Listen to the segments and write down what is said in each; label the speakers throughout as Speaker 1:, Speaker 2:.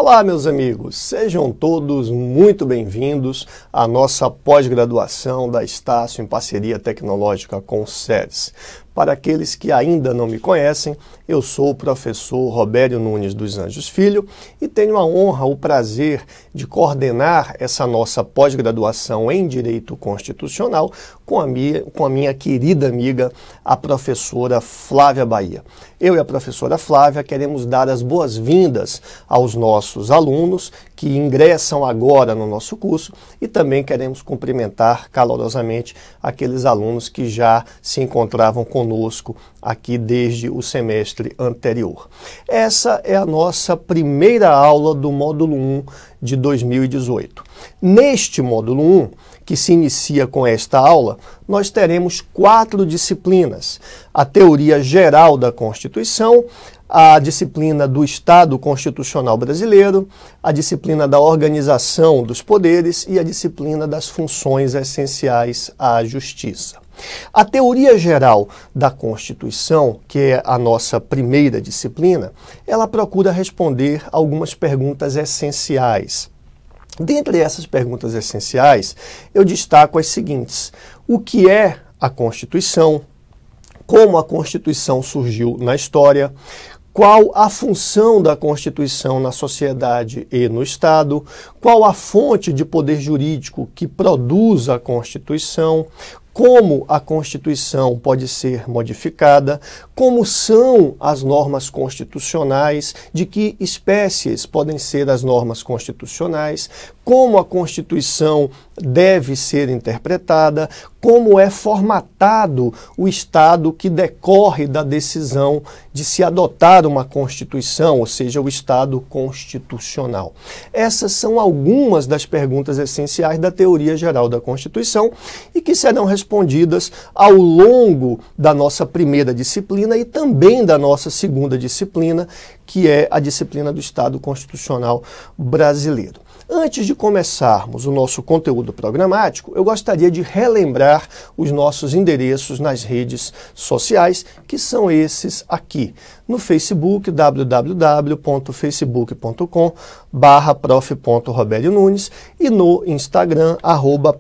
Speaker 1: Olá, meus amigos, sejam todos muito bem-vindos à nossa pós-graduação da Estácio em parceria tecnológica com o SEDES. Para aqueles que ainda não me conhecem, eu sou o professor Robério Nunes dos Anjos Filho e tenho a honra, o prazer de coordenar essa nossa pós-graduação em Direito Constitucional com a minha querida amiga, a professora Flávia Bahia. Eu e a professora Flávia queremos dar as boas-vindas aos nossos alunos que ingressam agora no nosso curso e também queremos cumprimentar calorosamente aqueles alunos que já se encontravam conosco aqui desde o semestre anterior. Essa é a nossa primeira aula do módulo 1 de 2018. Neste módulo 1, que se inicia com esta aula, nós teremos 4 disciplinas: a teoria geral da Constituição, a disciplina do Estado Constitucional Brasileiro, a disciplina da organização dos poderes e a disciplina das funções essenciais à justiça. A teoria geral da Constituição, que é a nossa primeira disciplina, ela procura responder algumas perguntas essenciais. Dentre essas perguntas essenciais, eu destaco as seguintes: o que é a Constituição? Como a Constituição surgiu na história? Qual a função da Constituição na sociedade e no Estado? Qual a fonte de poder jurídico que produz a Constituição? Como a Constituição pode ser modificada? Como são as normas constitucionais? De que espécies podem ser as normas constitucionais? Como a Constituição deve ser interpretada? Como é formatado o Estado que decorre da decisão de se adotar uma Constituição, ou seja, o Estado constitucional? Essas são algumas das perguntas essenciais da teoria geral da Constituição e que serão respondidas ao longo da nossa primeira disciplina e também da nossa segunda disciplina, que é a disciplina do Estado Constitucional Brasileiro. Antes de começarmos o nosso conteúdo programático, eu gostaria de relembrar os nossos endereços nas redes sociais, que são esses aqui. No Facebook, www.facebook.com/prof.robérionunes e no Instagram,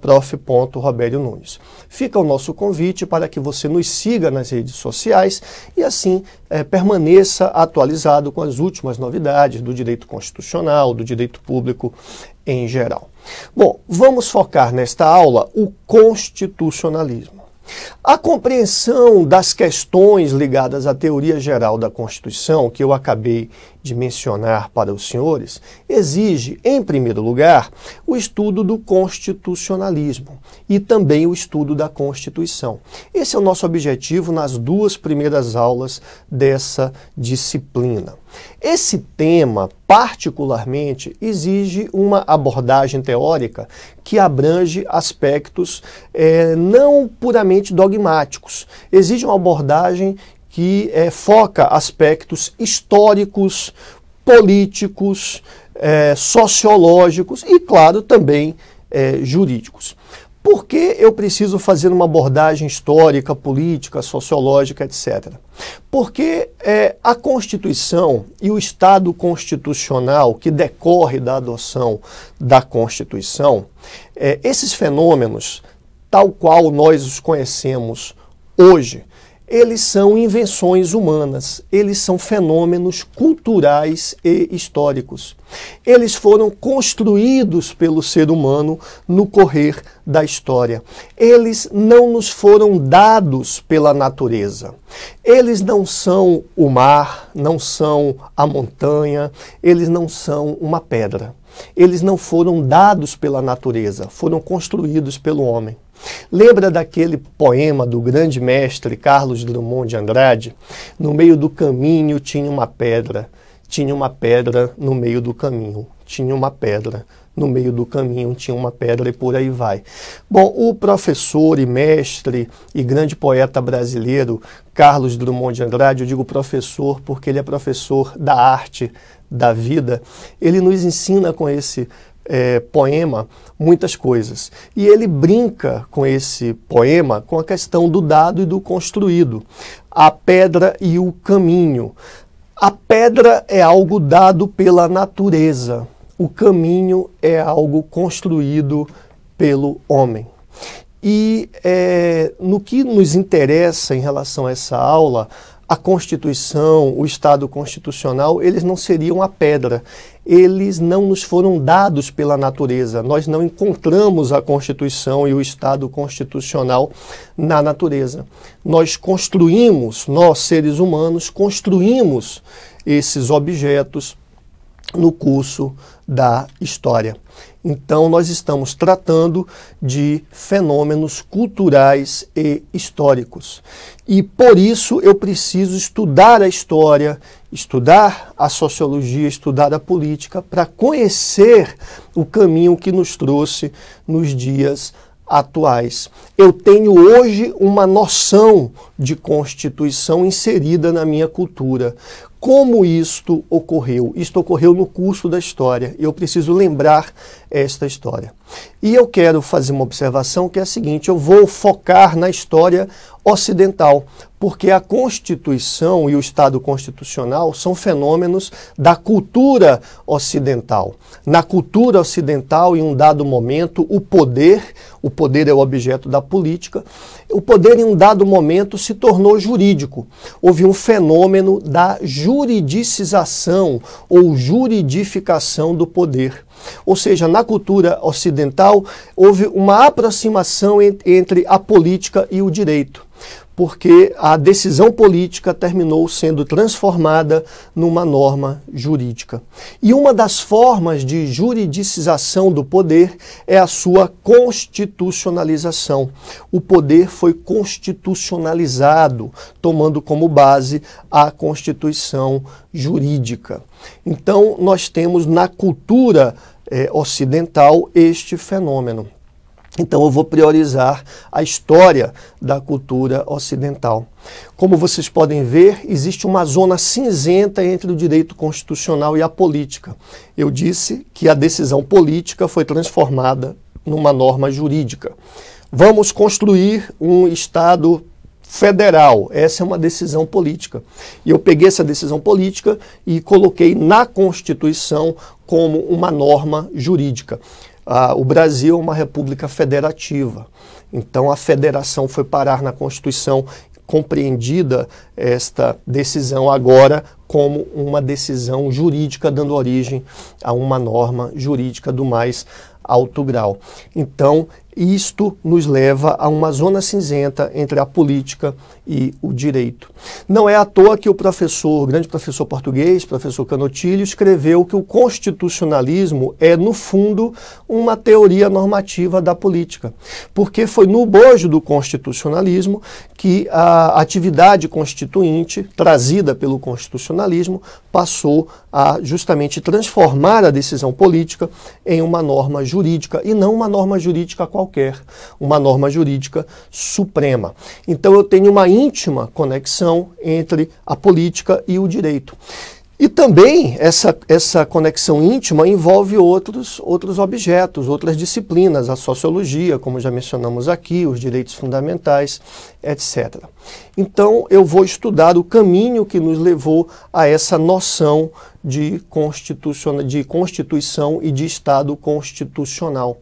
Speaker 1: @prof.robérionunes. Fica o nosso convite para que você nos siga nas redes sociais e assim permaneça atualizado com as últimas novidades do direito constitucional, do direito público em geral. Bom, vamos focar nesta aula o constitucionalismo. A compreensão das questões ligadas à teoria geral da Constituição, que eu acabei de mencionar para os senhores, exige, em primeiro lugar, o estudo do constitucionalismo e também o estudo da Constituição. Esse é o nosso objetivo nas 2 primeiras aulas dessa disciplina. Esse tema, particularmente, exige uma abordagem teórica que abrange aspectos não puramente dogmáticos. Exige uma abordagem que foca aspectos históricos, políticos, sociológicos e, claro, também jurídicos. Por que eu preciso fazer uma abordagem histórica, política, sociológica, etc.? Porque a Constituição e o Estado constitucional que decorre da adoção da Constituição, esses fenômenos, tal qual nós os conhecemos hoje, eles são invenções humanas, eles são fenômenos culturais e históricos. Eles foram construídos pelo ser humano no correr da história. Eles não nos foram dados pela natureza. Eles não são o mar, não são a montanha, eles não são uma pedra. Eles não foram dados pela natureza, foram construídos pelo homem. Lembra daquele poema do grande mestre Carlos Drummond de Andrade? No meio do caminho tinha uma pedra no meio do caminho, tinha uma pedra no meio do caminho, tinha uma pedra e por aí vai. Bom, o professor e mestre e grande poeta brasileiro Carlos Drummond de Andrade, eu digo professor porque ele é professor da arte da vida, ele nos ensina com esse poema muitas coisas. E ele brinca com esse poema com a questão do dado e do construído, a pedra e o caminho. A pedra é algo dado pela natureza, o caminho é algo construído pelo homem. E no que nos interessa em relação a essa aula, a Constituição, o Estado Constitucional, eles não seriam a pedra. Eles não nos foram dados pela natureza. Nós não encontramos a Constituição e o Estado Constitucional na natureza. Nós construímos, nós seres humanos, construímos esses objetos no curso da história. Então, nós estamos tratando de fenômenos culturais e históricos. E, por isso, eu preciso estudar a história, estudar a sociologia, estudar a política, para conhecer o caminho que nos trouxe nos dias atuais. Eu tenho hoje uma noção de Constituição inserida na minha cultura. Como isto ocorreu? Isto ocorreu no curso da história. Eu preciso lembrar esta história. E eu quero fazer uma observação que é a seguinte: eu vou focar na história ocidental, porque a Constituição e o Estado Constitucional são fenômenos da cultura ocidental. Na cultura ocidental, em um dado momento, o poder é o objeto da política, o poder em um dado momento se tornou jurídico. Houve um fenômeno da juridicização ou juridificação do poder. Ou seja, na cultura ocidental houve uma aproximação entre a política e o direito, porque a decisão política terminou sendo transformada numa norma jurídica. E uma das formas de juridicização do poder é a sua constitucionalização. O poder foi constitucionalizado, tomando como base a Constituição jurídica. Então, nós temos na cultura ocidental este fenômeno. Então eu vou priorizar a história da cultura ocidental. Como vocês podem ver, existe uma zona cinzenta entre o direito constitucional e a política. Eu disse que a decisão política foi transformada numa norma jurídica. Vamos construir um Estado federal. Essa é uma decisão política. E eu peguei essa decisão política e coloquei na Constituição como uma norma jurídica. O Brasil é uma república federativa. Então a federação foi parar na Constituição, compreendida esta decisão agora como uma decisão jurídica, dando origem a uma norma jurídica do mais alto grau. Então, isto nos leva a uma zona cinzenta entre a política e o direito. Não é à toa que o grande professor português, professor Canotilho, escreveu que o constitucionalismo é, no fundo, uma teoria normativa da política. Porque foi no bojo do constitucionalismo que a atividade constituinte, trazida pelo constitucionalismo, passou a justamente transformar a decisão política em uma norma jurídica, e não uma norma jurídica qualquer, uma norma jurídica suprema. Então eu tenho uma íntima conexão entre a política e o direito. E também essa conexão íntima envolve outros objetos, outras disciplinas, a sociologia, como já mencionamos aqui, os direitos fundamentais, etc. Então eu vou estudar o caminho que nos levou a essa noção de Constituição e de Estado constitucional.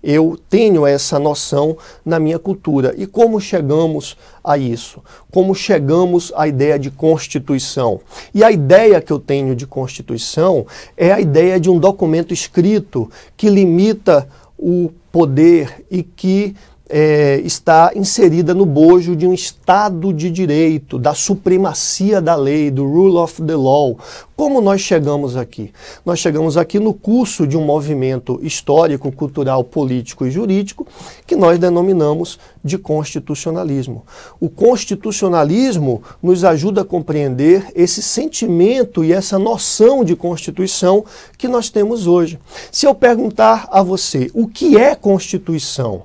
Speaker 1: Eu tenho essa noção na minha cultura. E como chegamos a isso? Como chegamos à ideia de Constituição? E a ideia que eu tenho de Constituição é a ideia de um documento escrito que limita o poder e que está inserida no bojo de um Estado de Direito, da supremacia da lei, do rule of the law. Como nós chegamos aqui? Nós chegamos aqui no curso de um movimento histórico, cultural, político e jurídico que nós denominamos de constitucionalismo. O constitucionalismo nos ajuda a compreender esse sentimento e essa noção de Constituição que nós temos hoje. Se eu perguntar a você o que é Constituição,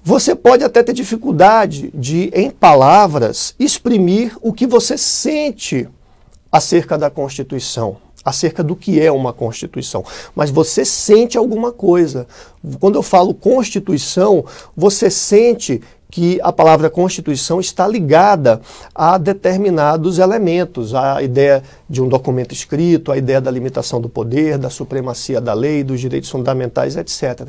Speaker 1: você pode até ter dificuldade de, em palavras, exprimir o que você sente acerca da Constituição, acerca do que é uma Constituição. Mas você sente alguma coisa. Quando eu falo Constituição, você sente que a palavra Constituição está ligada a determinados elementos, a ideia de um documento escrito, a ideia da limitação do poder, da supremacia da lei, dos direitos fundamentais, etc.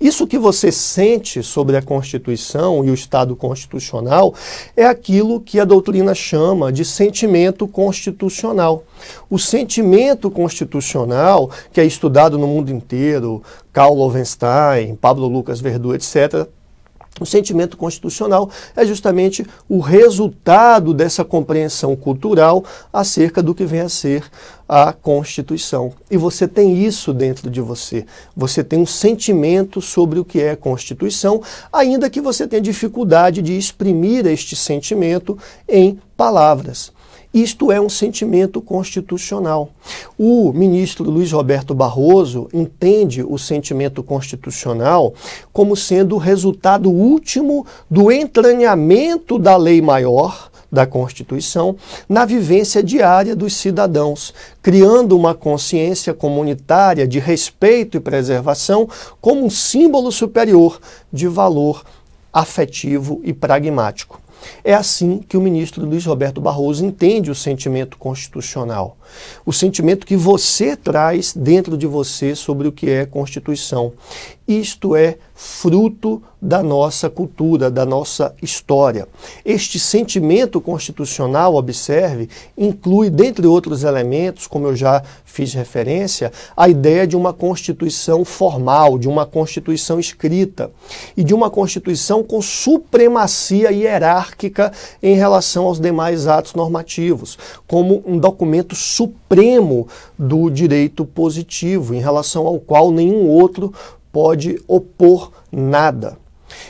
Speaker 1: Isso que você sente sobre a Constituição e o Estado constitucional é aquilo que a doutrina chama de sentimento constitucional. O sentimento constitucional, que é estudado no mundo inteiro, Karl Loewenstein, Pablo Lucas Verdú, etc., o sentimento constitucional é justamente o resultado dessa compreensão cultural acerca do que vem a ser a Constituição. E você tem isso dentro de você. Você tem um sentimento sobre o que é Constituição, ainda que você tenha dificuldade de exprimir este sentimento em palavras. Isto é um sentimento constitucional. O ministro Luiz Roberto Barroso entende o sentimento constitucional como sendo o resultado último do entranhamento da lei maior, da Constituição, na vivência diária dos cidadãos, criando uma consciência comunitária de respeito e preservação como um símbolo superior de valor afetivo e pragmático. É assim que o ministro Luiz Roberto Barroso entende o sentimento constitucional. O sentimento que você traz dentro de você sobre o que é Constituição. Isto é fruto da nossa cultura, da nossa história. Este sentimento constitucional, observe, inclui, dentre outros elementos, como eu já fiz referência, a ideia de uma Constituição formal, de uma Constituição escrita e de uma Constituição com supremacia hierárquica em relação aos demais atos normativos, como um documento supremo do direito positivo, em relação ao qual nenhum outro pode opor nada.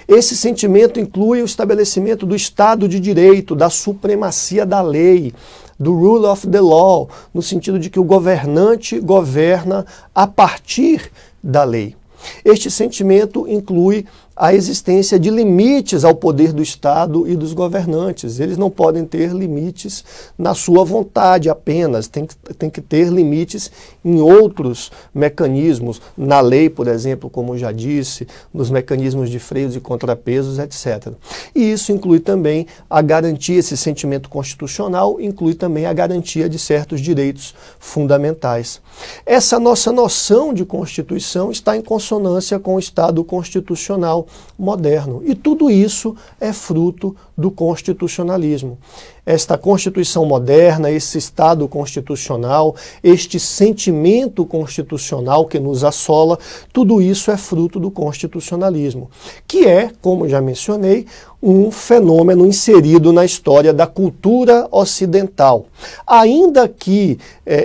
Speaker 1: Esse sentimento inclui o estabelecimento do Estado de Direito, da supremacia da lei, do rule of the law, no sentido de que o governante governa a partir da lei. Este sentimento inclui a existência de limites ao poder do Estado e dos governantes. Eles não podem ter limites na sua vontade apenas, tem que ter limites em outros mecanismos, na lei, por exemplo, como já disse, nos mecanismos de freios e contrapesos, etc. E isso inclui também a garantia, esse sentimento constitucional inclui também a garantia de certos direitos fundamentais. Essa nossa noção de Constituição está em consonância com o Estado constitucional moderno. E tudo isso é fruto do constitucionalismo. Esta Constituição moderna, esse Estado constitucional, este sentimento constitucional que nos assola, tudo isso é fruto do constitucionalismo, que é, como já mencionei, um fenômeno inserido na história da cultura ocidental. Ainda que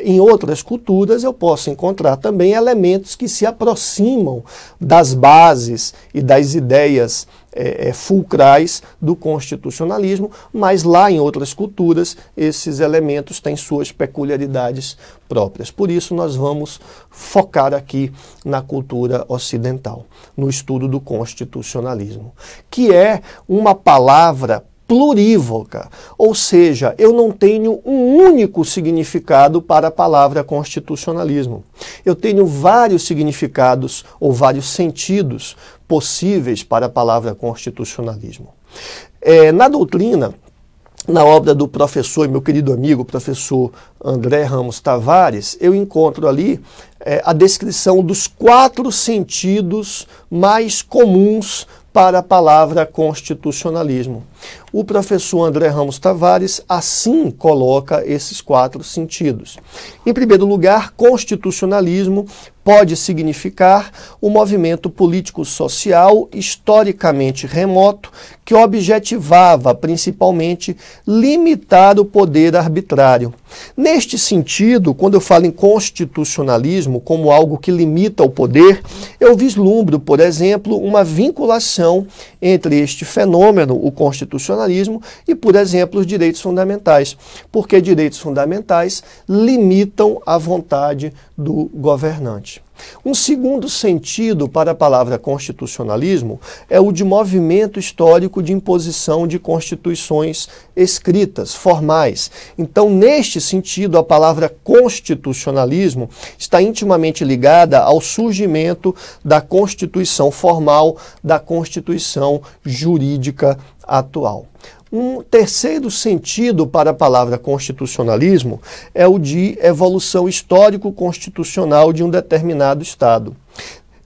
Speaker 1: em outras culturas eu possa encontrar também elementos que se aproximam das bases e das ideias fulcrais do constitucionalismo, mas lá em outras culturas esses elementos têm suas peculiaridades próprias. Por isso nós vamos focar aqui na cultura ocidental, no estudo do constitucionalismo, que é uma palavra plurívoca, ou seja, eu não tenho um único significado para a palavra constitucionalismo. Eu tenho vários significados ou vários sentidos possíveis para a palavra constitucionalismo. Na doutrina, na obra do professor e meu querido amigo, professor André Ramos Tavares, eu encontro ali a descrição dos 4 sentidos mais comuns para a palavra constitucionalismo. O professor André Ramos Tavares assim coloca esses 4 sentidos. Em primeiro lugar, constitucionalismo pode significar um movimento político-social historicamente remoto que objetivava principalmente limitar o poder arbitrário. Neste sentido, quando eu falo em constitucionalismo como algo que limita o poder, eu vislumbro, por exemplo, uma vinculação entre este fenômeno, o constitucionalismo, e, por exemplo, os direitos fundamentais, porque direitos fundamentais limitam a vontade do governante. Um segundo sentido para a palavra constitucionalismo é o de movimento histórico de imposição de constituições escritas, formais. Então, neste sentido, a palavra constitucionalismo está intimamente ligada ao surgimento da Constituição formal, da Constituição jurídica atual. Um terceiro sentido para a palavra constitucionalismo é o de evolução histórico-constitucional de um determinado Estado.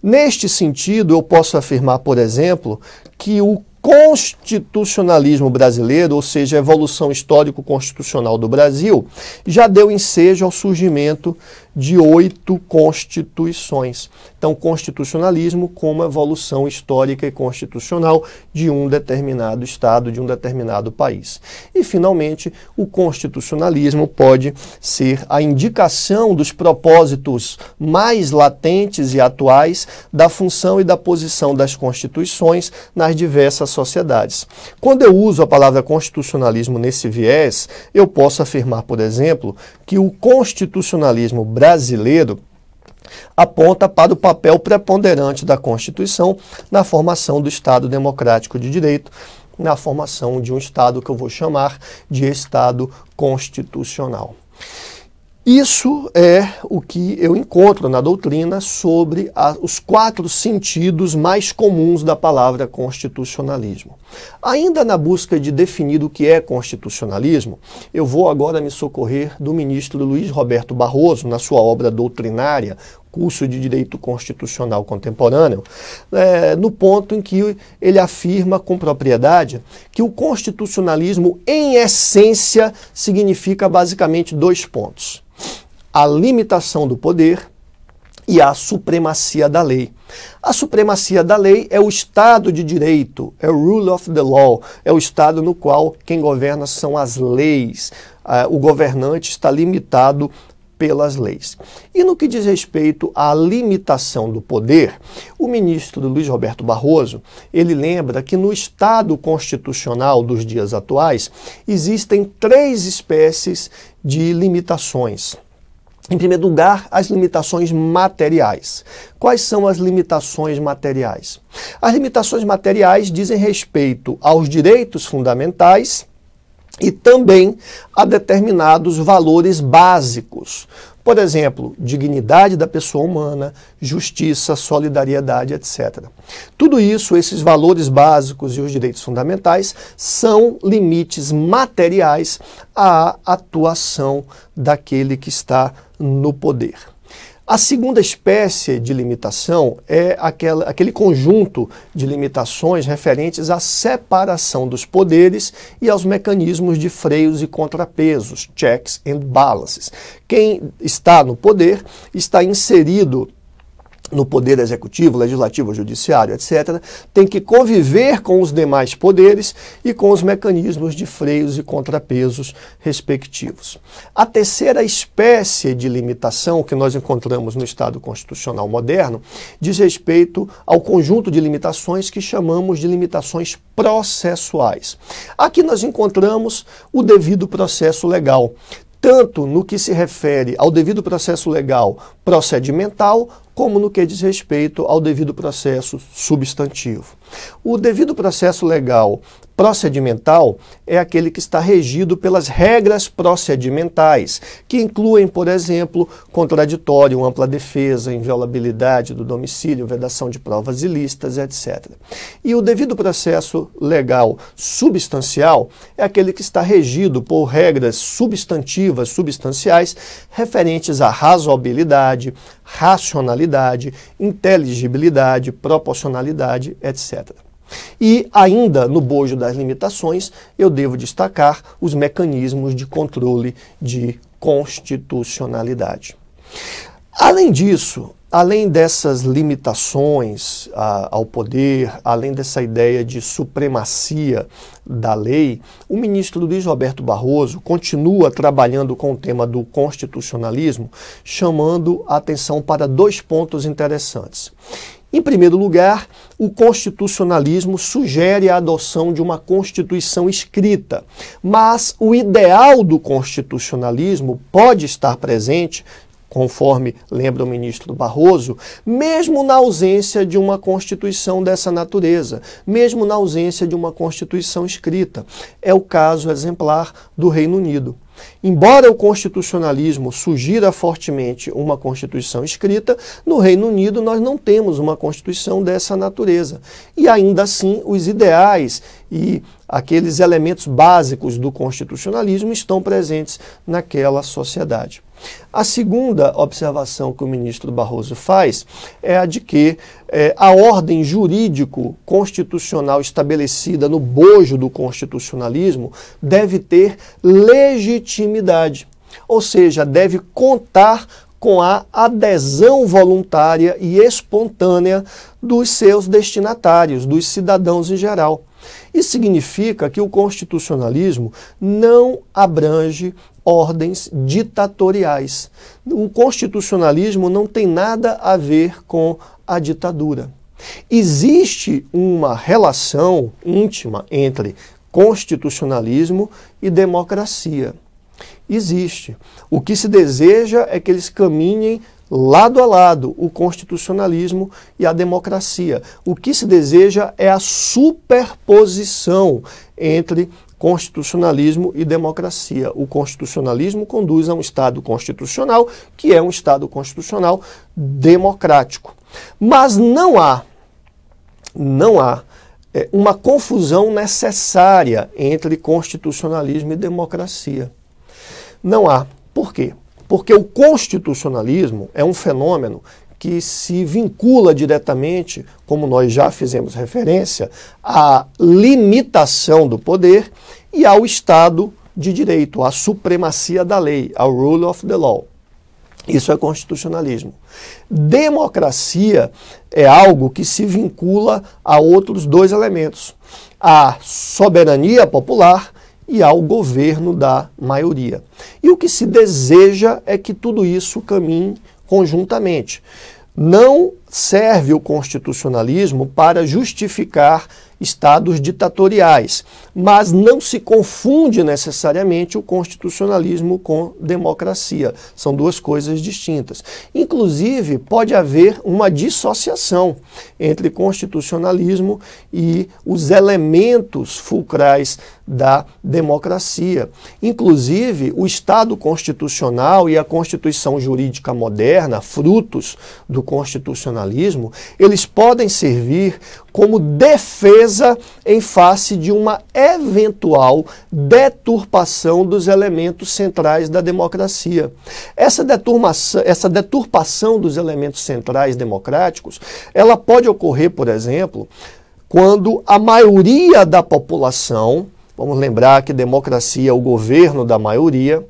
Speaker 1: Neste sentido, eu posso afirmar, por exemplo, que o constitucionalismo brasileiro, ou seja, a evolução histórico-constitucional do Brasil, já deu ensejo ao surgimento de 8 constituições. Então, constitucionalismo como evolução histórica e constitucional de um determinado Estado, de um determinado país. E, finalmente, o constitucionalismo pode ser a indicação dos propósitos mais latentes e atuais da função e da posição das constituições nas diversas sociedades. Quando eu uso a palavra constitucionalismo nesse viés, eu posso afirmar, por exemplo, que o constitucionalismo brasileiro aponta para o papel preponderante da Constituição na formação do Estado democrático de direito, na formação de um Estado que eu vou chamar de Estado constitucional. Isso é o que eu encontro na doutrina sobre os 4 sentidos mais comuns da palavra constitucionalismo. Ainda na busca de definir o que é constitucionalismo, eu vou agora me socorrer do ministro Luiz Roberto Barroso, na sua obra doutrinária, Curso de Direito Constitucional Contemporâneo, no ponto em que ele afirma com propriedade que o constitucionalismo, em essência, significa basicamente 2 pontos: a limitação do poder e a supremacia da lei. A supremacia da lei é o Estado de Direito, é o rule of the law, é o Estado no qual quem governa são as leis. O governante está limitado pelas leis. E no que diz respeito à limitação do poder, o ministro Luiz Roberto Barroso, ele lembra que no Estado constitucional dos dias atuais existem 3 espécies de limitações. Em primeiro lugar, as limitações materiais. Quais são as limitações materiais? As limitações materiais dizem respeito aos direitos fundamentais e também a determinados valores básicos. Por exemplo, dignidade da pessoa humana, justiça, solidariedade, etc. Tudo isso, esses valores básicos e os direitos fundamentais, são limites materiais à atuação daquele que está no poder. A segunda espécie de limitação é aquele conjunto de limitações referentes à separação dos poderes e aos mecanismos de freios e contrapesos, checks and balances. Quem está no poder está inserido no poder executivo, legislativo, judiciário, etc., tem que conviver com os demais poderes e com os mecanismos de freios e contrapesos respectivos. A terceira espécie de limitação que nós encontramos no Estado constitucional moderno diz respeito ao conjunto de limitações que chamamos de limitações processuais. Aqui nós encontramos o devido processo legal, tanto no que se refere ao devido processo legal procedimental, como no que diz respeito ao devido processo substantivo. O devido processo legal procedimental é aquele que está regido pelas regras procedimentais, que incluem, por exemplo, contraditório, ampla defesa, inviolabilidade do domicílio, vedação de provas ilícitas, etc. E o devido processo legal substancial é aquele que está regido por regras substantivas, substanciais, referentes à razoabilidade, racionalidade, inteligibilidade, proporcionalidade, etc. E ainda no bojo das limitações, eu devo destacar os mecanismos de controle de constitucionalidade. Além disso, além dessas limitações ao poder, além dessa ideia de supremacia da lei, o ministro Luiz Roberto Barroso continua trabalhando com o tema do constitucionalismo, chamando a atenção para 2 pontos interessantes. Em primeiro lugar, o constitucionalismo sugere a adoção de uma Constituição escrita, mas o ideal do constitucionalismo pode estar presente conforme lembra o ministro Barroso, mesmo na ausência de uma Constituição dessa natureza, mesmo na ausência de uma Constituição escrita. É o caso exemplar do Reino Unido. Embora o constitucionalismo sugira fortemente uma Constituição escrita, no Reino Unido nós não temos uma Constituição dessa natureza. E ainda assim, os ideais e aqueles elementos básicos do constitucionalismo estão presentes naquela sociedade. A segunda observação que o ministro Barroso faz é a de que a ordem jurídico-constitucional estabelecida no bojo do constitucionalismo deve ter legitimidade, ou seja, deve contar com a adesão voluntária e espontânea dos seus destinatários, dos cidadãos em geral. Isso significa que o constitucionalismo não abrange ordens ditatoriais. O constitucionalismo não tem nada a ver com a ditadura. Existe uma relação íntima entre constitucionalismo e democracia. Existe. O que se deseja é que eles caminhem lado a lado, o constitucionalismo e a democracia. O que se deseja é a superposição entre constitucionalismo e democracia. O constitucionalismo conduz a um Estado constitucional, que é um Estado constitucional democrático. Mas não há uma confusão necessária entre constitucionalismo e democracia. Não há. Por quê? Porque o constitucionalismo é um fenômeno que se vincula diretamente, como nós já fizemos referência, à limitação do poder e ao Estado de Direito, à supremacia da lei, ao rule of the law. Isso é constitucionalismo. Democracia é algo que se vincula a outros dois elementos, à soberania popular e ao governo da maioria. E o que se deseja é que tudo isso caminhe conjuntamente. Não serve o constitucionalismo para justificar estados ditatoriais, mas não se confunde necessariamente o constitucionalismo com democracia. São duas coisas distintas. Inclusive, pode haver uma dissociação entre constitucionalismo e os elementos fulcrais da democracia. Inclusive, o Estado constitucional e a Constituição jurídica moderna, frutos do constitucionalismo, eles podem servir como defesa em face de uma eventual deturpação dos elementos centrais da democracia. Essa deturpação dos elementos centrais democráticos, ela pode ocorrer, por exemplo, quando a maioria da população, vamos lembrar que democracia é o governo da maioria,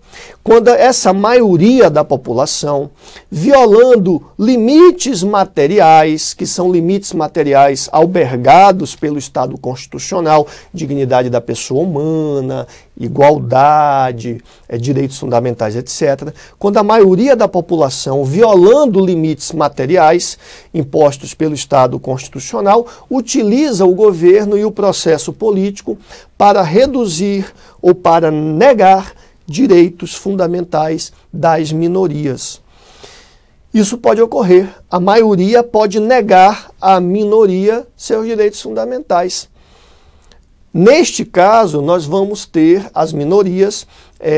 Speaker 1: quando essa maioria da população, violando limites materiais, que são limites materiais albergados pelo Estado constitucional, dignidade da pessoa humana, igualdade, direitos fundamentais, etc. Quando a maioria da população, violando limites materiais impostos pelo Estado constitucional, utiliza o governo e o processo político para reduzir ou para negar direitos fundamentais das minorias. Isso pode ocorrer. A maioria pode negar à minoria seus direitos fundamentais. Neste caso, nós vamos ter as minorias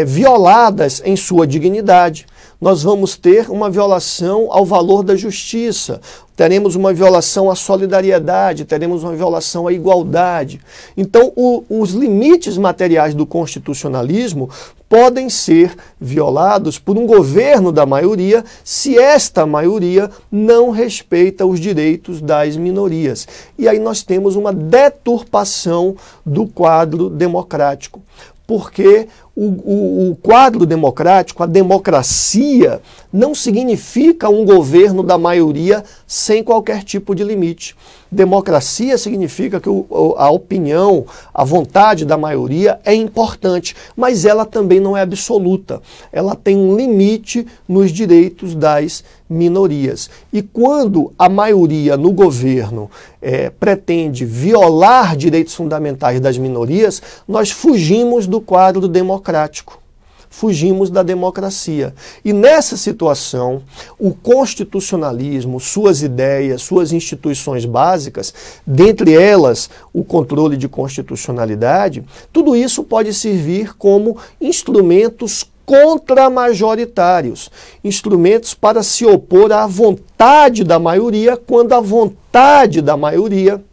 Speaker 1: violadas em sua dignidade. Nós vamos ter uma violação ao valor da justiça, teremos uma violação à solidariedade, teremos uma violação à igualdade. Então, os limites materiais do constitucionalismo podem ser violados por um governo da maioria se esta maioria não respeita os direitos das minorias. E aí nós temos uma deturpação do quadro democrático. Porque o quadro democrático, a democracia, não significa um governo da maioria sem qualquer tipo de limite. Democracia significa que a opinião, a vontade da maioria é importante, mas ela também não é absoluta. Ela tem um limite nos direitos das minorias. E quando a maioria no governo pretende violar direitos fundamentais das minorias, nós fugimos do quadro democrático. fugimos da democracia. E nessa situação, o constitucionalismo, suas ideias, suas instituições básicas, dentre elas o controle de constitucionalidade, tudo isso pode servir como instrumentos contramajoritários, instrumentos para se opor à vontade da maioria, quando a vontade da maioria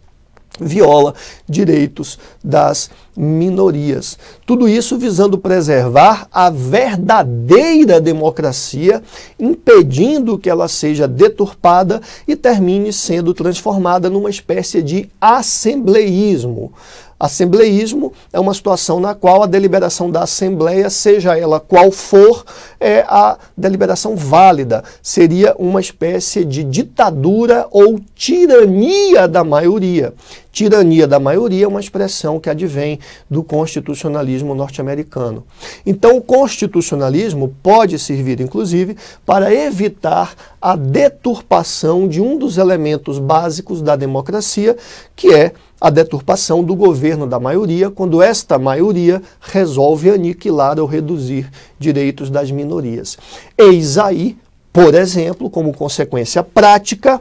Speaker 1: viola direitos das minorias. Tudo isso visando preservar a verdadeira democracia, impedindo que ela seja deturpada e termine sendo transformada numa espécie de assembleísmo. Assembleísmo é uma situação na qual a deliberação da Assembleia, seja ela qual for, é a deliberação válida. Seria uma espécie de ditadura ou tirania da maioria. Tirania da maioria é uma expressão que advém do constitucionalismo norte-americano. Então, o constitucionalismo pode servir, inclusive, para evitar a deturpação de um dos elementos básicos da democracia, que é a deturpação do governo da maioria, quando esta maioria resolve aniquilar ou reduzir direitos das minorias. Eis aí, por exemplo, como consequência prática,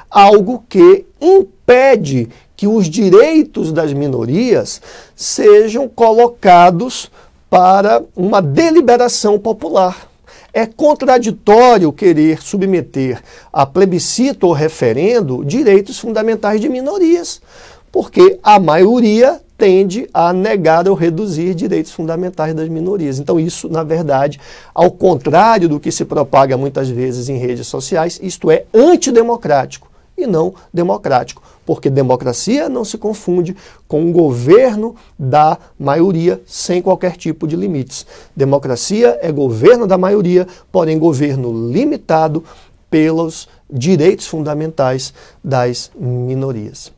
Speaker 1: algo que impede que os direitos das minorias sejam colocados para uma deliberação popular. É contraditório querer submeter a plebiscito ou referendo direitos fundamentais de minorias, porque a maioria tende a negar ou reduzir direitos fundamentais das minorias. Então isso, na verdade, ao contrário do que se propaga muitas vezes em redes sociais, isto é antidemocrático e não democrático, porque democracia não se confunde com um governo da maioria sem qualquer tipo de limites. Democracia é governo da maioria, porém governo limitado pelos direitos fundamentais das minorias.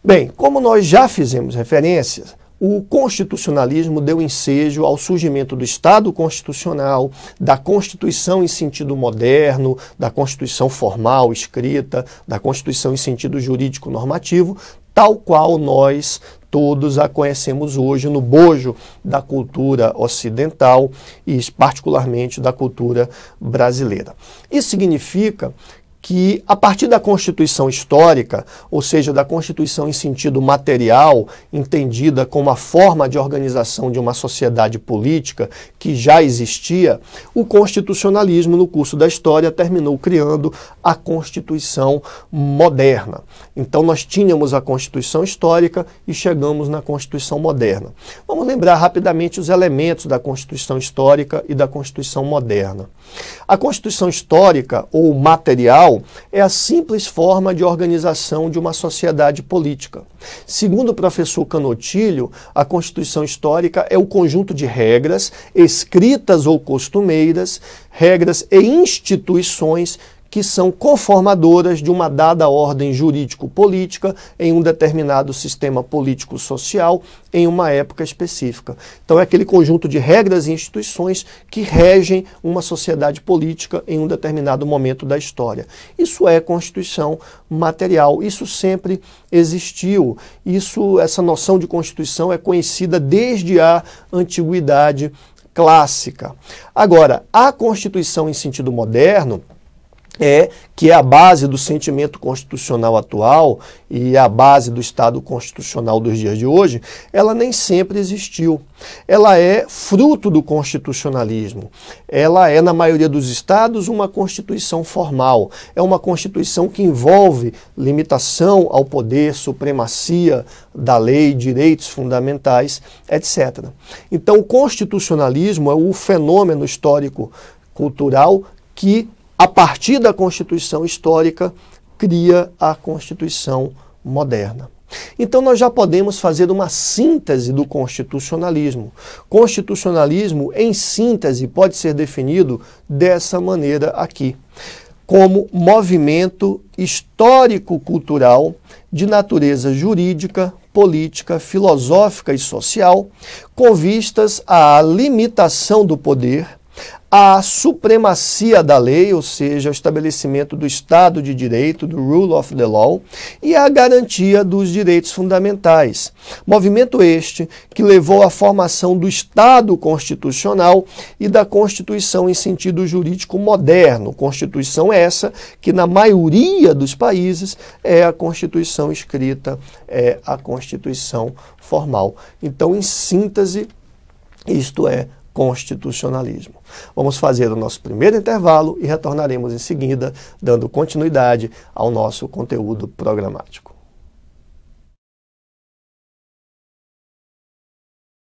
Speaker 1: Bem, como nós já fizemos referências, o constitucionalismo deu ensejo ao surgimento do Estado constitucional, da Constituição em sentido moderno, da Constituição formal, escrita, da Constituição em sentido jurídico normativo, tal qual nós todos a conhecemos hoje no bojo da cultura ocidental e particularmente da cultura brasileira. Isso significa que a partir da Constituição histórica, ou seja, da Constituição em sentido material, entendida como a forma de organização de uma sociedade política que já existia, o constitucionalismo no curso da história terminou criando a Constituição moderna. Então nós tínhamos a Constituição histórica e chegamos na Constituição moderna. Vamos lembrar rapidamente os elementos da Constituição histórica e da Constituição moderna. A Constituição histórica, ou material, é a simples forma de organização de uma sociedade política. Segundo o professor Canotilho, a Constituição histórica é o conjunto de regras, escritas ou costumeiras, regras e instituições que são conformadoras de uma dada ordem jurídico-política em um determinado sistema político-social em uma época específica. Então é aquele conjunto de regras e instituições que regem uma sociedade política em um determinado momento da história. Isso é Constituição material, isso sempre existiu. Essa noção de Constituição é conhecida desde a antiguidade clássica. Agora, a Constituição em sentido moderno, que é a base do sentimento constitucional atual e a base do Estado constitucional dos dias de hoje, ela nem sempre existiu. Ela é fruto do constitucionalismo. Ela é, na maioria dos estados, uma constituição formal. É uma constituição que envolve limitação ao poder, supremacia da lei, direitos fundamentais, etc. Então, o constitucionalismo é o fenômeno histórico-cultural que, a partir da Constituição histórica, cria a Constituição moderna. Então nós já podemos fazer uma síntese do constitucionalismo. Constitucionalismo, em síntese, pode ser definido dessa maneira aqui, como movimento histórico-cultural de natureza jurídica, política, filosófica e social, com vistas à limitação do poder, a supremacia da lei, ou seja, o estabelecimento do Estado de Direito, do Rule of the Law, e a garantia dos direitos fundamentais. Movimento este que levou à formação do Estado Constitucional e da Constituição em sentido jurídico moderno. Constituição essa que, na maioria dos países, é a Constituição escrita, é a Constituição formal. Então, em síntese, isto é constitucionalismo. Vamos fazer o nosso primeiro intervalo e retornaremos em seguida, dando continuidade ao nosso conteúdo programático.